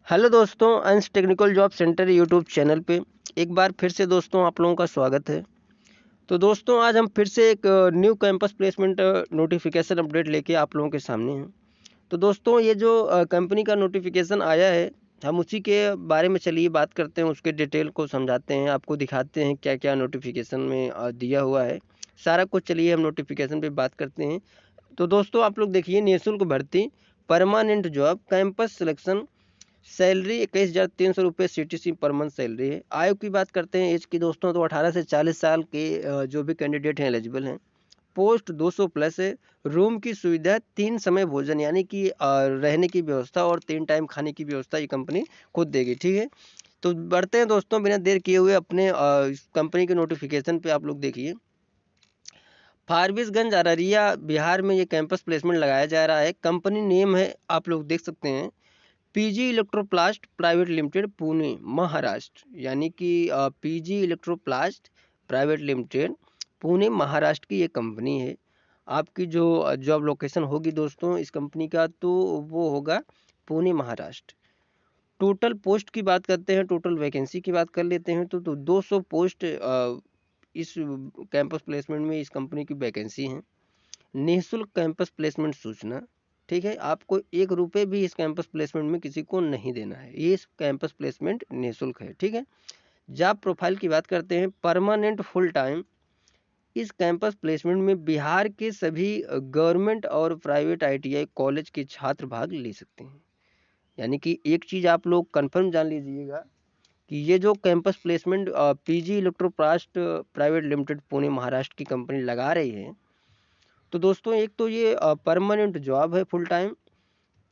Hello दोस्तों, अंश technical job centre YouTube channel पे एक बार फिर से दोस्तों आप लोगों का स्वागत है। तो दोस्तों आज हम फिर से एक new campus placement notification update लेके आप लोगों के सामने हैं। तो दोस्तों ये जो कंपनी का नोटिफिकेशन आया है, हम उसी के बारे में चलिए बात करते हैं, उसके डिटेल को समझाते हैं, आपको दिखाते हैं क्या क्या नोटिफिकेशन में दिया हुआ है। सारा कुछ चलिए हम नोटिफिकेशन पे बात करते हैं। तो दोस्तों आप लोग देखिए, निःशुल्क भर्ती, permanent job, campus selection, salary 21,300 रुपये CTC पर मंथ सैलरी है। आयु की बात करते हैं, एज की दोस्तों, तो 18 से 40 साल के जो भी कैंडिडेट हैं एलिजिबल हैं। पोस्ट 200 प्लस है। रूम की सुविधा, 3 समय भोजन यानी कि रहने की व्यवस्था और 3 टाइम खाने की व्यवस्था ये कंपनी खुद देगी, ठीक है। तो बढ़ते हैं दोस्तों बिना देर किए हुए अपने कंपनी के नोटिफिकेशन पे। आप लोग देखिए, फारबिसगंज अररिया बिहार में ये कैंपस प्लेसमेंट लगाया जा रहा है। कंपनी नेम है, आप लोग देख सकते हैं, PG Electroplast private limited, Pune Maharashtra. यानी कि PG Electroplast private limited, Pune Maharashtra की ये कंपनी है। आपकी जो जॉब लोकेशन होगी दोस्तों इस कंपनी का, तो वो होगा पुणे महाराष्ट्र। टोटल पोस्ट की बात करते हैं, टोटल वैकेंसी की बात कर लेते हैं, तो 200 पोस्ट इस कैंपस प्लेसमेंट में इस कंपनी की वैकेंसी हैं। निःशुल्क कैंपस प्लेसमेंट सूचना, ठीक है। आपको 1 रुपये भी इस कैंपस प्लेसमेंट में किसी को नहीं देना है। ये इस कैंपस प्लेसमेंट निःशुल्क है, ठीक है। जॉब प्रोफाइल की बात करते हैं, परमानेंट फुल टाइम। इस कैंपस प्लेसमेंट में बिहार के सभी गवर्नमेंट और प्राइवेट ITI कॉलेज के छात्र भाग ले सकते हैं। यानी कि एक चीज़ आप लोग कंफर्म जान लीजिएगा कि ये जो campus placement PG Electroplast private limited Pune Maharashtra की कंपनी लगा रही है, तो दोस्तों एक तो ये परमानेंट जॉब है फुल टाइम,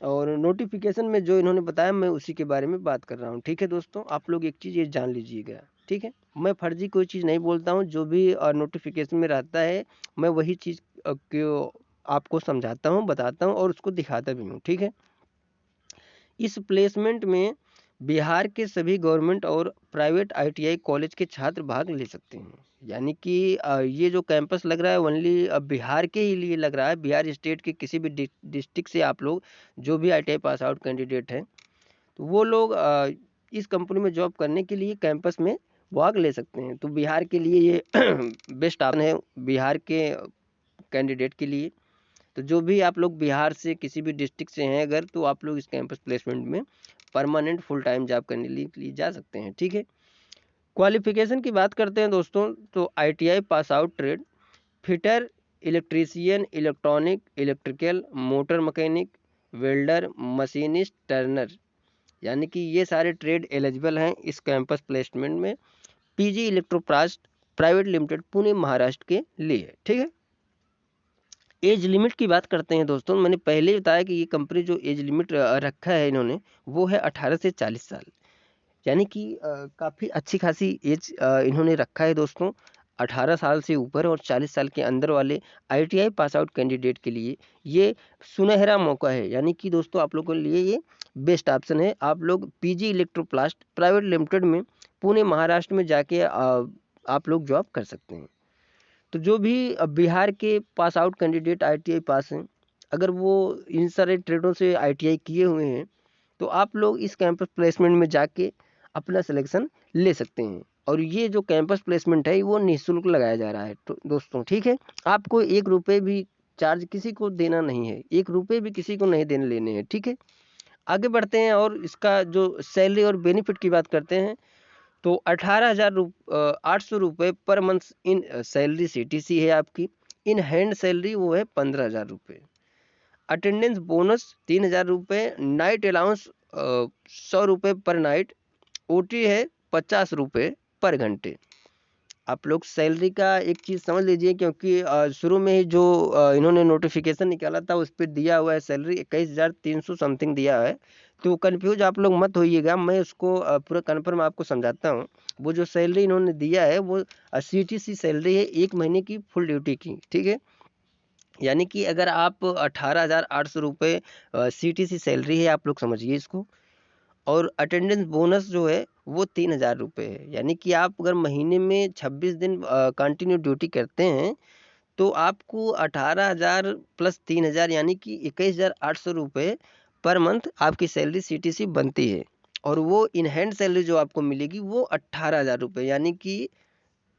और नोटिफिकेशन में जो इन्होंने बताया मैं उसी के बारे में बात कर रहा हूँ, ठीक है दोस्तों। आप लोग एक चीज़ ये जान लीजिएगा, ठीक है। मैं फर्जी कोई चीज़ नहीं बोलता हूँ, जो भी नोटिफिकेशन में रहता है मैं वही चीज़ को आपको समझाता हूँ, बताता हूँ और उसको दिखाता भी हूँ, ठीक है। इस प्लेसमेंट में बिहार के सभी गवर्नमेंट और प्राइवेट ITI कॉलेज के छात्र भाग ले सकते हैं। यानी कि ये जो कैंपस लग रहा है ओनली बिहार के ही लिए लग रहा है। बिहार स्टेट के किसी भी डिस्ट्रिक्ट से आप लोग जो भी ITI पास आउट कैंडिडेट हैं, तो वो लोग इस कंपनी में जॉब करने के लिए कैंपस में भाग ले सकते हैं। तो बिहार के लिए ये बेस्ट ऑप्शन है, बिहार के कैंडिडेट के लिए। तो जो भी आप लोग बिहार से किसी भी डिस्ट्रिक्ट से हैं अगर, तो आप लोग इस कैंपस प्लेसमेंट में परमानेंट फुल टाइम जॉब करने के लिए जा सकते हैं, ठीक है। क्वालिफिकेशन की बात करते हैं दोस्तों, तो ITI pass out trade, fitter, electrician, electronic, electrical, motor mechanic, welder, machinist, Turner, यानी कि ये सारे ट्रेड एलिजिबल हैं इस कैंपस प्लेसमेंट में PG Electroplast private limited Pune Maharashtra के लिए, ठीक है। एज लिमिट की बात करते हैं दोस्तों, मैंने पहले ही बताया कि ये कंपनी जो एज लिमिट रखा है इन्होंने, वो है 18 से 40 साल। यानी कि काफ़ी अच्छी खासी एज इन्होंने रखा है दोस्तों। 18 साल से ऊपर और 40 साल के अंदर वाले ITI पास आउट कैंडिडेट के लिए ये सुनहरा मौका है। यानी कि दोस्तों आप लोगों के लिए ये बेस्ट ऑप्शन है। आप लोग पीजी इलेक्ट्रोप्लास्ट प्राइवेट लिमिटेड में पुणे महाराष्ट्र में जाके आप लोग जॉब कर सकते हैं। तो जो भी बिहार के पास आउट कैंडिडेट ITI पास हैं, अगर वो इन सारे ट्रेडों से ITI किए हुए हैं, तो आप लोग इस कैंपस प्लेसमेंट में जाके अपना सिलेक्शन ले सकते हैं। और ये जो कैंपस प्लेसमेंट है वो निःशुल्क लगाया जा रहा है, तो दोस्तों ठीक है। आपको 1 रुपये भी चार्ज किसी को देना नहीं है, 1 रुपये भी किसी को नहीं देने लेने हैं, ठीक है। आगे बढ़ते हैं और इसका जो सैलरी और बेनिफिट की बात करते हैं, तो 18,800 रुपये per month in salary CTC है आपकी। इन हैंड सैलरी वो है 15,000 रुपये। अटेंडेंस बोनस 3,000 रुपये। नाइट अलाउंस 100 रुपये पर नाइट। OT है 50 रुपये पर घंटे। आप लोग सैलरी का एक चीज़ समझ लीजिए, क्योंकि शुरू में ही जो इन्होंने नोटिफिकेशन निकाला था उस पर दिया हुआ है सैलरी 21,300 समथिंग दिया है। तो कंफ्यूज आप लोग मत होइएगा, मैं उसको पूरा कन्फर्म आपको समझाता हूँ। वो जो सैलरी इन्होंने दिया है वो CTC सैलरी है 1 महीने की फुल ड्यूटी की, ठीक है। यानी कि अगर आप 18,800 रुपये CTC सैलरी है, आप लोग समझिए इसको। और अटेंडेंस बोनस जो है वो 3,000 रुपये है। यानी कि आप अगर महीने में 26 दिन कंटिन्यू ड्यूटी करते हैं, तो आपको 18,000 प्लस 3,000 यानी कि 21,800 रुपये पर मंथ आपकी सैलरी CTC बनती है। और वो इन हैंड सैलरी जो आपको मिलेगी वो 18,000 रुपये, यानी कि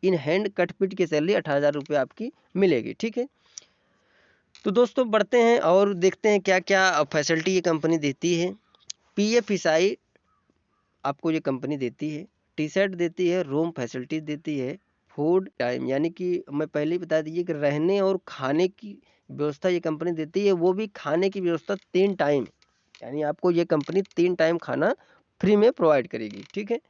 इन हैंड कट पिट की सैलरी 18,000 रुपये आपकी मिलेगी। ठीक है, तो दोस्तों बढ़ते हैं और देखते हैं क्या क्या फैसिलिटी ये कंपनी देती है। PF ईसाई आपको ये कंपनी देती है, टी शर्ट देती है, रूम फैसिलिटीज देती है, फूड टाइम यानी कि मैं पहले ही बता दीजिए कि रहने और खाने की व्यवस्था ये कंपनी देती है, वो भी खाने की व्यवस्था 3 टाइम, यानी आपको ये कंपनी 3 टाइम खाना फ्री में प्रोवाइड करेगी। ठीक है,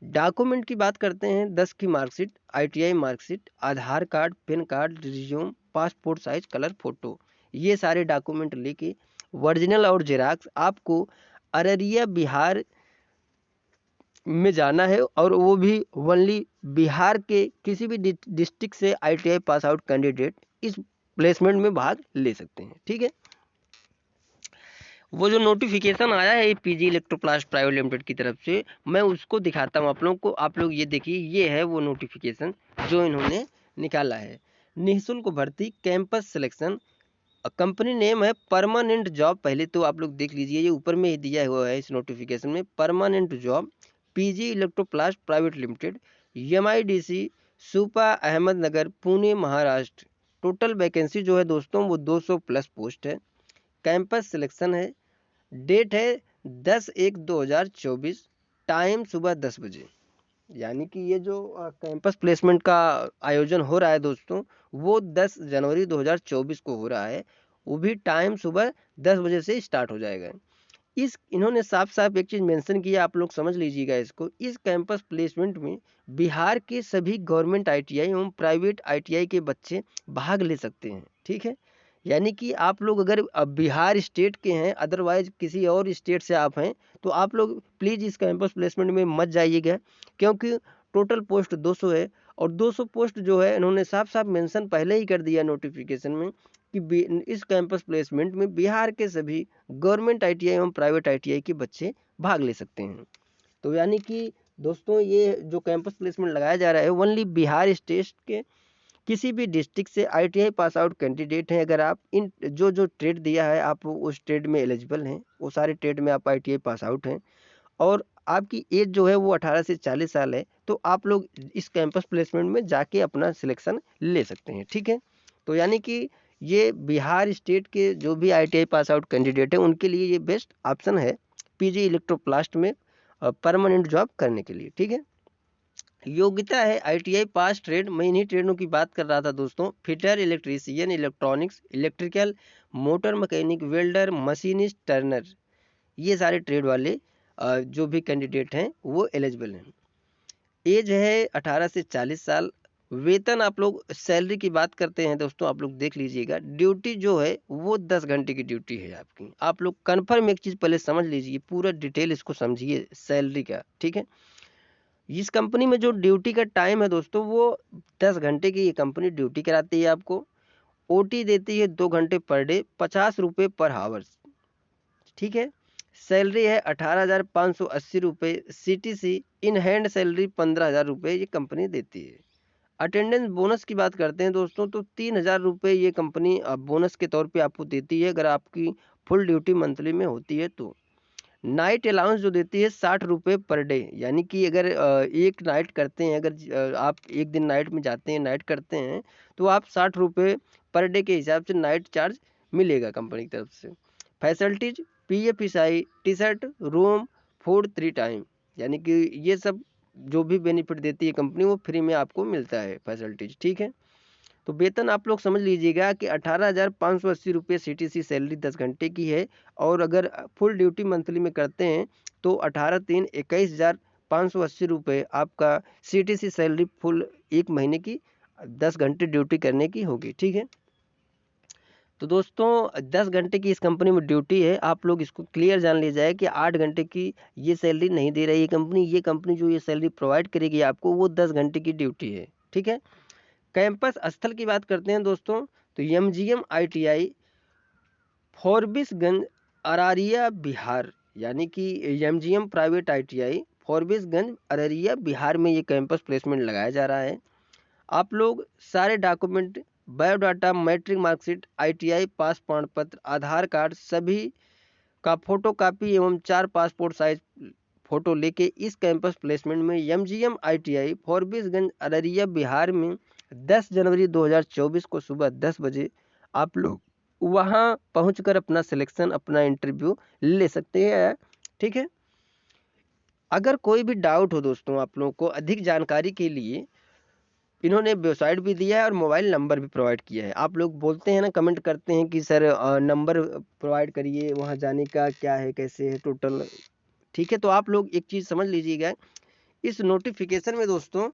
डॉक्यूमेंट की बात करते हैं, 10 की marksheet, ITI marksheet, Aadhaar card, PAN card, resume, passport size colour photo, ये सारे डॉक्यूमेंट लेके ओरिजिनल और जेराक्स आपको अररिया बिहार में जाना है, और वो भी ओनली बिहार के किसी भी डिस्ट्रिक्ट से ITI पास आउट कैंडिडेट इस प्लेसमेंट में भाग ले सकते हैं। ठीक है, वो जो नोटिफिकेशन आया है PG इलेक्ट्रोप्लास्ट प्राइवेट लिमिटेड की तरफ से, मैं उसको दिखाता हूँ आप लोगों को। आप लोग ये देखिए, ये है वो नोटिफिकेशन जो इन्होंने निकाला है। निःशुल्क भर्ती, कैंपस सिलेक्शन, कंपनी नेम है परमानेंट जॉब। पहले तो आप लोग देख लीजिए, ये ऊपर में ही दिया हुआ है इस नोटिफिकेशन में, permanent job, PG Electroplast private limited, MIDC सुपा अहमदनगर पुणे महाराष्ट्र। टोटल वैकेंसी जो है दोस्तों वो 200 प्लस पोस्ट है। कैंपस सिलेक्शन है, डेट है 10/1/2024, टाइम सुबह 10 बजे। यानी कि ये जो कैंपस प्लेसमेंट का आयोजन हो रहा है दोस्तों, वो 10 जनवरी 2024 को हो रहा है, वो भी टाइम सुबह 10 बजे से स्टार्ट हो जाएगा। इस इन्होंने साफ साफ एक चीज़ मेंशन किया, आप लोग समझ लीजिएगा इसको। इस कैंपस प्लेसमेंट में बिहार के सभी गवर्नमेंट ITI एवं प्राइवेट ITI के बच्चे भाग ले सकते हैं। ठीक है, यानी कि आप लोग अगर बिहार स्टेट के हैं, अदरवाइज किसी और स्टेट से आप हैं, तो आप लोग प्लीज़ इस कैंपस प्लेसमेंट में मत जाइएगा, क्योंकि टोटल पोस्ट 200 है, और 200 पोस्ट जो है इन्होंने साफ साफ मेंशन पहले ही कर दिया नोटिफिकेशन में कि इस कैंपस प्लेसमेंट में बिहार के सभी गवर्नमेंट ITI एवं प्राइवेट ITI के बच्चे भाग ले सकते हैं। तो यानी कि दोस्तों ये जो कैंपस प्लेसमेंट लगाया जा रहा है ओनली बिहार स्टेट के किसी भी डिस्ट्रिक्ट से ITI पास आउट कैंडिडेट हैं, अगर आप इन जो जो ट्रेड दिया है आप उस ट्रेड में एलिजिबल हैं, वो सारे ट्रेड में आप ITI पास आउट हैं, और आपकी एज जो है वो 18 से 40 साल है, तो आप लोग इस कैंपस प्लेसमेंट में जाके अपना सिलेक्शन ले सकते हैं। ठीक है, तो यानी कि ये बिहार स्टेट के जो भी ITI पास आउट कैंडिडेट है उनके लिए ये बेस्ट ऑप्शन है PG इलेक्ट्रोप्लास्ट में परमानेंट जॉब करने के लिए। ठीक है, योग्यता है ITI पास ट्रेड, मैं इन्हीं ट्रेडों की बात कर रहा था दोस्तों, fitter, electrician, electronics, electrical, motor mechanic, welder, machinist, Turner, ये सारे ट्रेड वाले जो भी कैंडिडेट हैं वो एलिजिबल हैं। एज है 18 से 40 साल। वेतन, आप लोग सैलरी की बात करते हैं दोस्तों, आप लोग देख लीजिएगा, ड्यूटी जो है वो 10 घंटे की ड्यूटी है आपकी। आप लोग कन्फर्म एक चीज़ पहले समझ लीजिए, पूरा डिटेल इसको समझिए सैलरी का। ठीक है, इस कंपनी में जो ड्यूटी का टाइम है दोस्तों वो 10 घंटे की ये कंपनी ड्यूटी कराती है आपको। OT देती है 2 घंटे पर डे, 50 रुपये पर हावर्स। ठीक है, सैलरी है 18,580 रुपये, CTC, इन हैंड सैलरी 15,000 रुपये ये कंपनी देती है। अटेंडेंस बोनस की बात करते हैं दोस्तों, तो 3,000 रुपये ये कंपनी बोनस के तौर पे आपको देती है अगर आपकी फुल ड्यूटी मंथली में होती है तो। नाइट अलाउंस जो देती है 60 रुपये पर डे, यानी कि अगर एक नाइट करते हैं, अगर आप एक दिन नाइट में जाते हैं, नाइट करते हैं, तो आप 60 रुपये पर डे के हिसाब से नाइट चार्ज मिलेगा कंपनी की तरफ से। फैसिलिटीज, PF ईसाई, T shirt, room, food 3 time, यानी कि ये सब जो भी बेनिफिट देती है कंपनी वो फ्री में आपको मिलता है फैसिलिटीज। ठीक है, तो वेतन आप लोग समझ लीजिएगा कि 18,580 रुपये CTC सैलरी 10 घंटे की है, और अगर फुल ड्यूटी मंथली में करते हैं तो 18,321,580 रुपये आपका CTC सैलरी फुल एक महीने की 10 घंटे ड्यूटी करने की होगी। ठीक है, तो दोस्तों 10 घंटे की इस कंपनी में ड्यूटी है, आप लोग इसको क्लियर जान ली जाए कि 8 घंटे की ये सैलरी नहीं दे रही है कंपनी। ये कंपनी जो ये सैलरी प्रोवाइड करेगी आपको वो 10 घंटे की ड्यूटी है। ठीक है, कैंपस स्थल की बात करते हैं दोस्तों, तो MGM ITI फॉरबिसगंज अरारिया बिहार, यानी कि MGM private ITI Forbesganj Araria Bihar में ये कैंपस प्लेसमेंट लगाया जा रहा है। आप लोग सारे document, biodata, matric marksheet, ITI पास प्रमाण पत्र, आधार कार्ड सभी का फोटो कापी एवं 4 पासपोर्ट साइज फोटो लेके इस कैंपस प्लेसमेंट में MGM ITI फॉरबिसगंज अररिया बिहार में 10 जनवरी 2024 को सुबह 10 बजे आप लोग वहां पहुंचकर अपना सिलेक्शन, अपना इंटरव्यू ले सकते हैं। ठीक है, अगर कोई भी डाउट हो दोस्तों आप लोगों को अधिक जानकारी के लिए इन्होंने वेबसाइट भी दिया है और मोबाइल नंबर भी प्रोवाइड किया है। आप लोग बोलते हैं ना, कमेंट करते हैं कि सर नंबर प्रोवाइड करिए, वहाँ जाने का क्या है, कैसे है टोटल। ठीक है, तो आप लोग एक चीज़ समझ लीजिएगा, इस नोटिफिकेशन में दोस्तों